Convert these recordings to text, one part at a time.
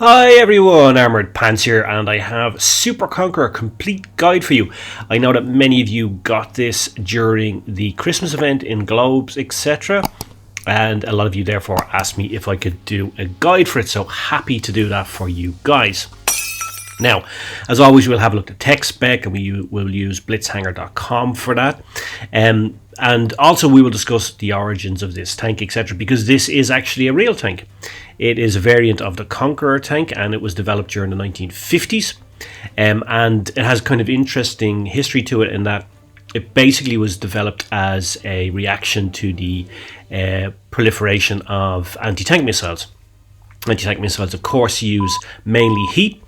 Hi everyone, Armoured Pants here, and I have Super Conqueror Complete Guide for you. I know that many of you got this during the Christmas event in Globes, etc. And a lot of you therefore asked me if I could do a guide for it, so happy to do that for you guys. Now, as always, we'll have a look at tech spec, and we will use blitzhanger.com for that. And also we will discuss the origins of this tank, etc., because this is actually a real tank. It is a variant of the Conqueror tank, and it was developed during the 1950s. And it has kind of interesting history to it in that it basically was developed as a reaction to the proliferation of anti-tank missiles. Anti-tank missiles, of course, use mainly heat,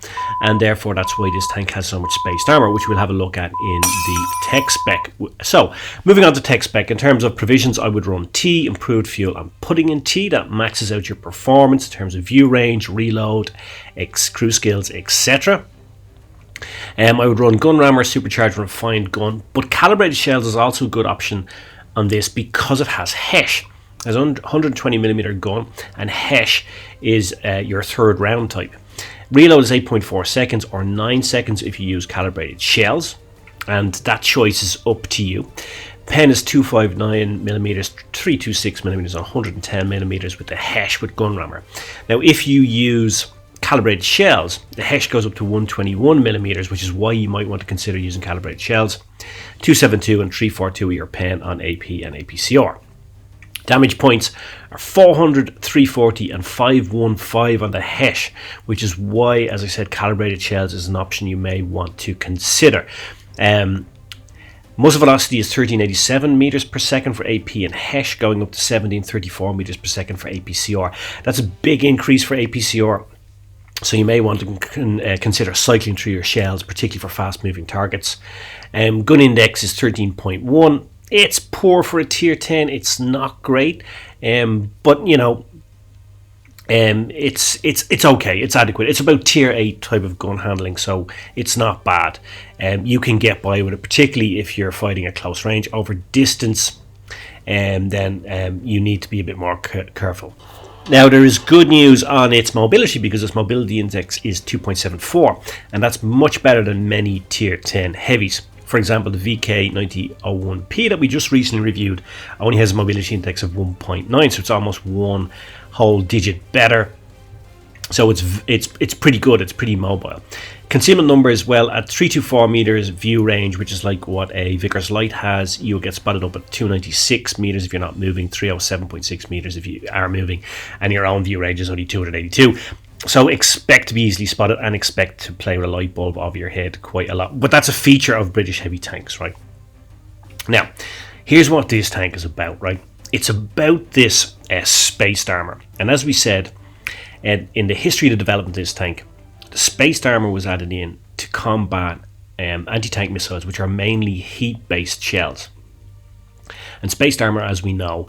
and therefore that's why this tank has so much spaced armor, which we'll have a look at in the tech spec. So, moving on to tech spec, in terms of provisions, I would run T, improved fuel. I'm putting in T, that maxes out your performance in terms of view range, reload, crew skills, etc. I would run gun rammer, supercharged, refined gun, but calibrated shells is also a good option on this because it has HESH. Has a 120mm gun, and HESH is your third round type. Reload is 8.4 seconds or 9 seconds if you use calibrated shells, and that choice is up to you. Pen is 259mm, 326mm, and 110mm with the HESH with gun rammer. Now, if you use calibrated shells, the HESH goes up to 121mm, which is why you might want to consider using calibrated shells. 272 and 342 are your pen on AP and APCR. Damage points are 400, 340 and 515 on the HESH, which is why, as I said, calibrated shells is an option you may want to consider. Muzzle velocity is 1387 meters per second for AP, and HESH going up to 1734 meters per second for APCR. That's a big increase for APCR, so you may want to consider cycling through your shells, particularly for fast moving targets. Gun index is 13.1. It's poor for a tier 10. It's not great, but you know, it's okay. It's adequate. It's about tier 8 type of gun handling, so it's not bad. You can get by with it, particularly if you're fighting at close range. Over distance, then you need to be a bit more careful. Now, there is good news on its mobility, because its mobility index is 2.74, and that's much better than many tier 10 heavies. For example, the VK9001P that we just recently reviewed only has a mobility index of 1.9, so it's almost one whole digit better. So it's pretty good. It's pretty mobile. Concealment number as well at 324 meters view range, which is like what a Vickers Light has. You'll get spotted up at 296 meters if you're not moving, 307.6 meters if you are moving, and your own view range is only 282. So expect to be easily spotted, and expect to play with a light bulb over your head quite a lot. But that's a feature of British heavy tanks, right? Now, here's what this tank is about, right? It's about this spaced armor. And as we said, in the history of the development of this tank, the spaced armor was added in to combat anti-tank missiles, which are mainly heat-based shells. And spaced armor, as we know,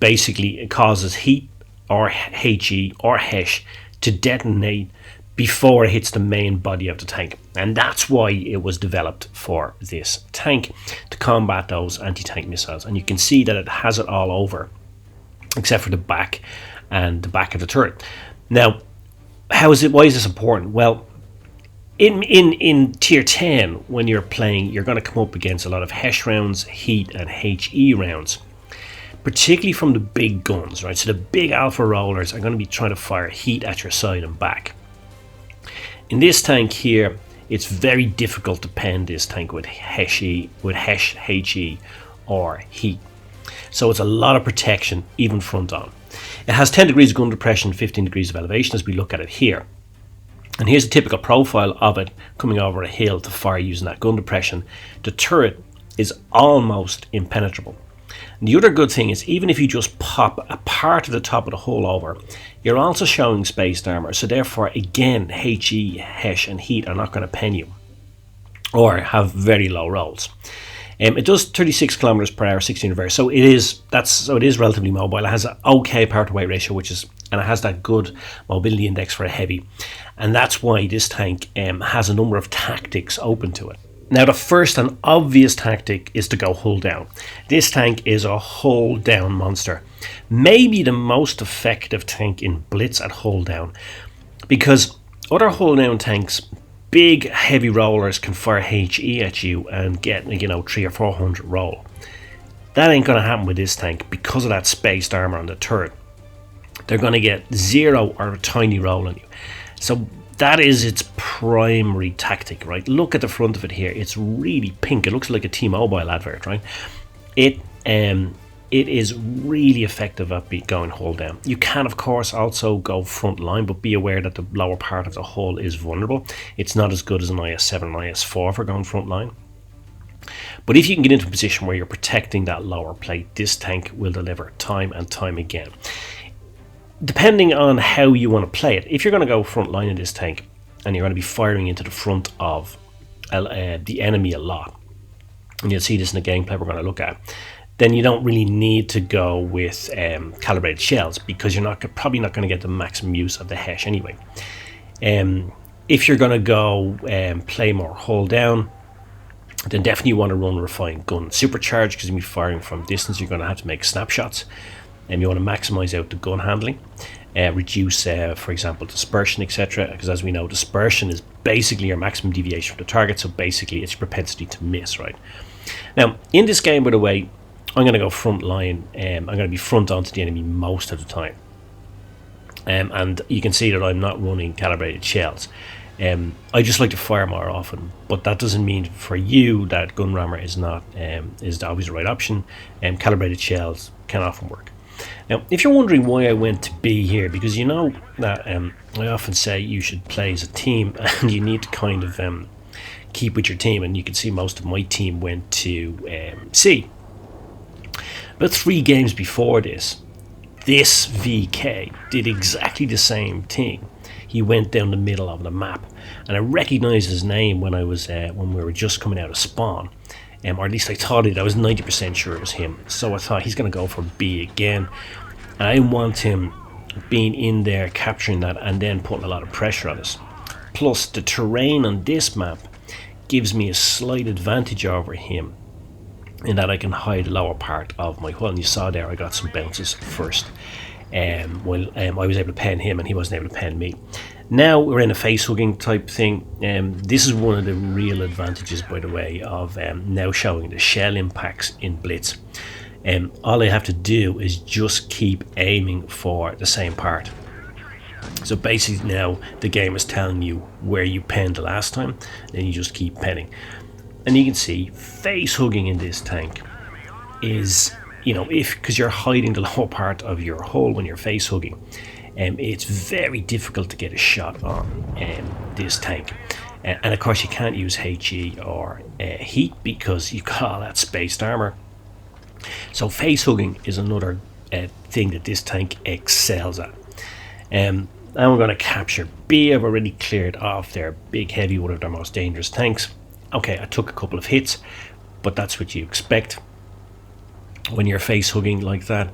basically it causes heat or HE or HESH to detonate before it hits the main body of the tank, and that's why it was developed for this tank, to combat those anti-tank missiles. And you can see that it has it all over except for the back and the back of the turret. Now, why is this important? Well, in tier 10, when you're playing, you're going to come up against a lot of HESH rounds, heat and HE rounds, particularly from the big guns, right? So the big alpha rollers are going to be trying to fire heat at your side and back. In this tank here, it's very difficult to pen this tank with HESH, HE, or heat. So it's a lot of protection, even front on. It has 10 degrees of gun depression, 15 degrees of elevation, as we look at it here. And here's a typical profile of it coming over a hill to fire using that gun depression. The turret is almost impenetrable. And the other good thing is, even if you just pop a part of the top of the hull over, you're also showing spaced armor. So therefore, again, HE, HESH and heat are not going to pen you or have very low rolls. It does 36 kilometers per hour, 16 reverse. So it is relatively mobile. It has an okay power to weight ratio, and it has that good mobility index for a heavy. And that's why this tank has a number of tactics open to it. Now, the first and obvious tactic is to go hull down. This tank is a hull down monster. Maybe the most effective tank in Blitz at hull down, because Other hull down tanks, big heavy rollers, can fire HE at you and get 300 or 400 roll. That ain't going to happen with this tank because of that spaced armor on the turret. They're going to get 0 or a tiny roll on you. So that is its primary tactic, right? Look at the front of it here. It's really pink. It looks like a T-Mobile advert, right? It is really effective at going hull down. You can, of course, also go front line, but be aware that the lower part of the hull is vulnerable. It's not as good as an IS-7 and IS-4 for going front line. But if you can get into a position where you're protecting that lower plate, this tank will deliver time and time again. Depending on how you want to play it, if you're going to go front line in this tank and you're going to be firing into the front of the enemy a lot, and you'll see this in the gameplay we're going to look at, then you don't really need to go with calibrated shells, because you're probably not going to get the maximum use of the HESH anyway. If you're going to go play more hull down, then definitely you want to run refined gun supercharged, because you'll be firing from distance. You're going to have to make snapshots, and you want to maximize out the gun handling, reduce for example dispersion, etc., because as we know, dispersion is basically your maximum deviation from the target, so basically it's your propensity to miss, right? Now in this game, by the way, I'm going to go front line. I'm going to be front onto the enemy most of the time, and you can see that I'm not running calibrated shells. I just like to fire more often, but that doesn't mean for you that gun rammer is always the right option. Calibrated shells can often work. Now, if you're wondering why I went to B here, because you know that I often say you should play as a team, and you need to kind of keep with your team, and you can see most of my team went to C. About 3 games before this VK did exactly the same thing. He went down the middle of the map, and I recognized his name when I was when we were just coming out of spawn, or at least I thought it. I was 90% sure it was him. So I thought he's going to go for B again, and I want him being in there, capturing that, and then putting a lot of pressure on us. Plus, the terrain on this map gives me a slight advantage over him, in that I can hide the lower part of my hull. And you saw there I got some bounces first, while I was able to pen him and he wasn't able to pen me. Now we're in a face hugging type thing. This is one of the real advantages, by the way, of now showing the shell impacts in Blitz. All I have to do is just keep aiming for the same part. So basically now the game is telling you where you penned the last time, and you just keep penning. And you can see face hugging in this tank is, because you're hiding the lower part of your hull when you're face hugging, it's very difficult to get a shot on this tank. And of course you can't use HE or heat, because you've got all that spaced armor. So face hugging is another thing that this tank excels at. And we're going to capture B. I've already cleared off their big heavy, one of their most dangerous tanks. Okay, I took a couple of hits, but that's what you expect when you're face hugging like that.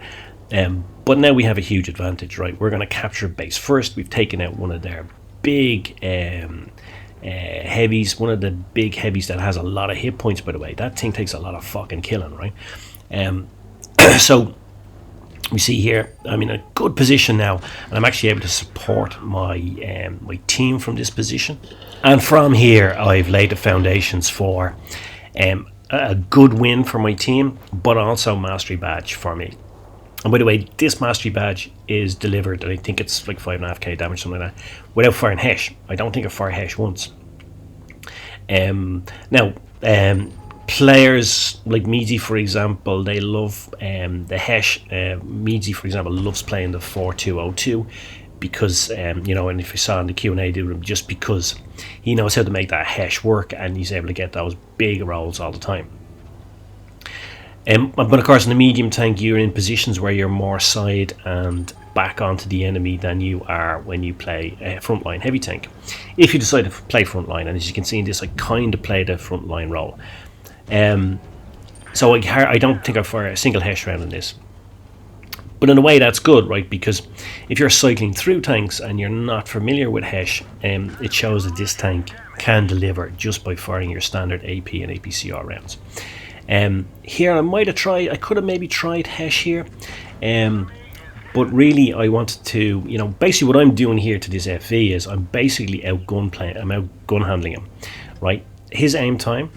But now we have a huge advantage, right? We're going to capture base first. We've taken out one of their big heavies, one of the big heavies that has a lot of hit points, by the way. That thing takes a lot of fucking killing, right? So we see here I'm in a good position now, and I'm actually able to support my my team from this position. And from here I've laid the foundations for a good win for my team, but also mastery badge for me. And by the way, this mastery badge is delivered, and I think it's like 5.5k damage, something like that, without firing HESH. I don't think I fired HESH once. Now, players like Meadsy, for example, they love the HESH. Meadsy, for example, loves playing the 4202 because, and if you saw in the Q&A, just because he knows how to make that HESH work, and he's able to get those big rolls all the time. But of course in the medium tank you're in positions where you're more side and back onto the enemy than you are when you play a frontline heavy tank. If you decide to play frontline, and as you can see in this, I kind of played a frontline role. So I don't think I fire a single HESH round in this. But in a way that's good, right? Because if you're cycling through tanks and you're not familiar with HESH, it shows that this tank can deliver just by firing your standard AP and APCR rounds. Here I could have maybe tried HESH here, But really, I wanted to, basically what I'm doing here to this FV is I'm basically I'm out gun handling him, right? His aim time,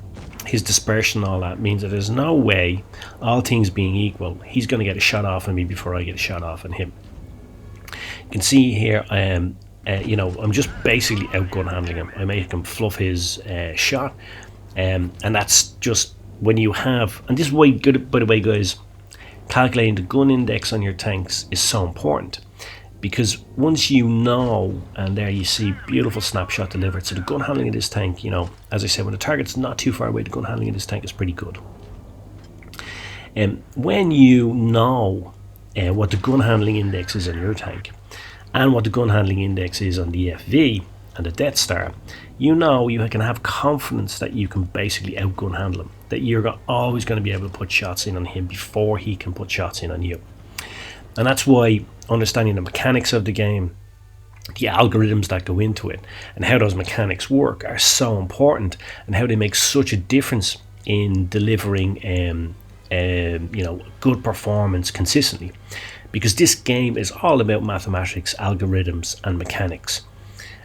his dispersion, all that means that there's no way, all things being equal, he's going to get a shot off on me before I get a shot off on him. You can see here, I'm just basically out gun handling him. I make him fluff his shot, and that's just when you have, and this is why, good, by the way, guys, calculating the gun index on your tanks is so important, because once you know, and there you see beautiful snapshot delivered. So the gun handling of this tank, as I said, when the target's not too far away, the gun handling of this tank is pretty good. And when you know what the gun handling index is on your tank and what the gun handling index is on the FV and the Death Star, you can have confidence that you can basically outgun handle him, that you're always going to be able to put shots in on him before he can put shots in on you. And that's why understanding the mechanics of the game, the algorithms that go into it, and how those mechanics work are so important, and how they make such a difference in delivering good performance consistently. Because this game is all about mathematics, algorithms, and mechanics.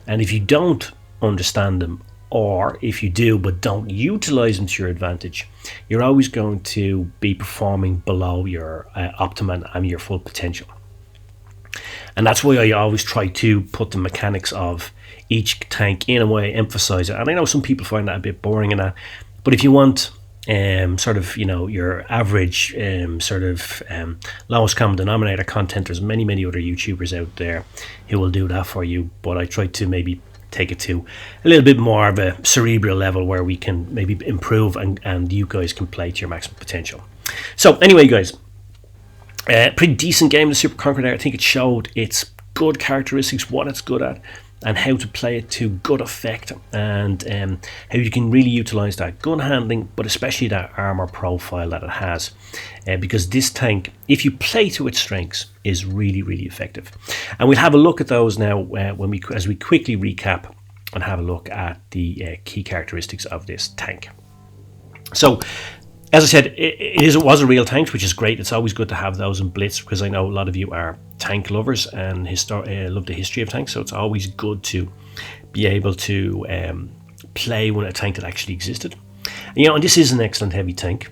And if you don't understand them, or if you do but don't utilize them to your advantage, you're always going to be performing below your optimum and your full potential. And that's why I always try to put the mechanics of each tank in a way, emphasize it. And I know some people find that a bit boring and that, but if you want your average lowest common denominator content, there's many other YouTubers out there who will do that for you. But I try to maybe take it to a little bit more of a cerebral level where we can maybe improve and you guys can play to your maximum potential. So anyway, guys, pretty decent game, the Super Conqueror there. I think it showed its good characteristics, what it's good at, and how to play it to good effect, and how you can really utilize that gun handling, but especially that armor profile that it has, because this tank, if you play to its strengths, is really effective. And we'll have a look at those now as we quickly recap and have a look at the key characteristics of this tank. So as I said, it was a real tank, which is great. It's always good to have those in Blitz, because I know a lot of you are tank lovers and love the history of tanks, so it's always good to be able to play with a tank that actually existed. And this is an excellent heavy tank.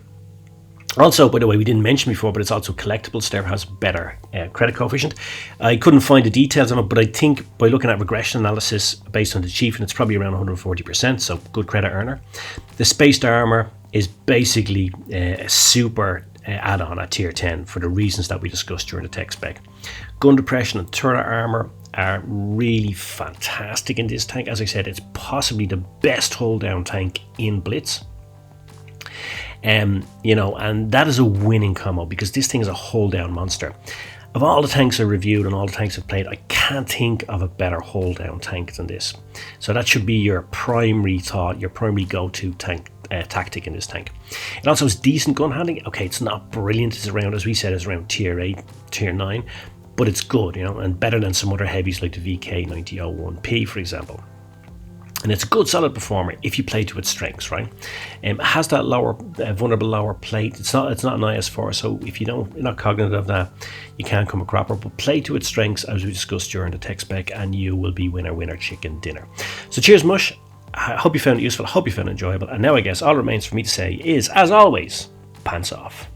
Also, by the way, we didn't mention before, but it's also collectible, so therefore has better credit coefficient. I couldn't find the details on it, but I think by looking at regression analysis based on the achievement, it's probably around 140%, so good credit earner. The spaced armor is basically a super add-on at tier 10 for the reasons that we discussed during the tech spec. Gun depression and turret armor are really fantastic in this tank. As I said, it's possibly the best hold down tank in Blitz. And that is a winning combo, because this thing is a hold down monster. Of all the tanks I reviewed and all the tanks I've played, I can't think of a better hold down tank than this. So that should be your primary thought, your primary go-to tank tactic in this tank. It also has decent gun handling. Okay, it's not brilliant. It's around, as we said, it's around tier 8, tier 9, but it's good, and better than some other heavies like the VK9001P, for example. And it's a good solid performer if you play to its strengths, right? It has that vulnerable lower plate. It's not an IS4, so if you're not cognizant of that, you can't come a cropper. But play to its strengths, as we discussed during the tech spec, and you will be winner chicken dinner. So cheers, Mush. I hope you found it useful. I hope you found it enjoyable. And now I guess all remains for me to say is, as always, pants off.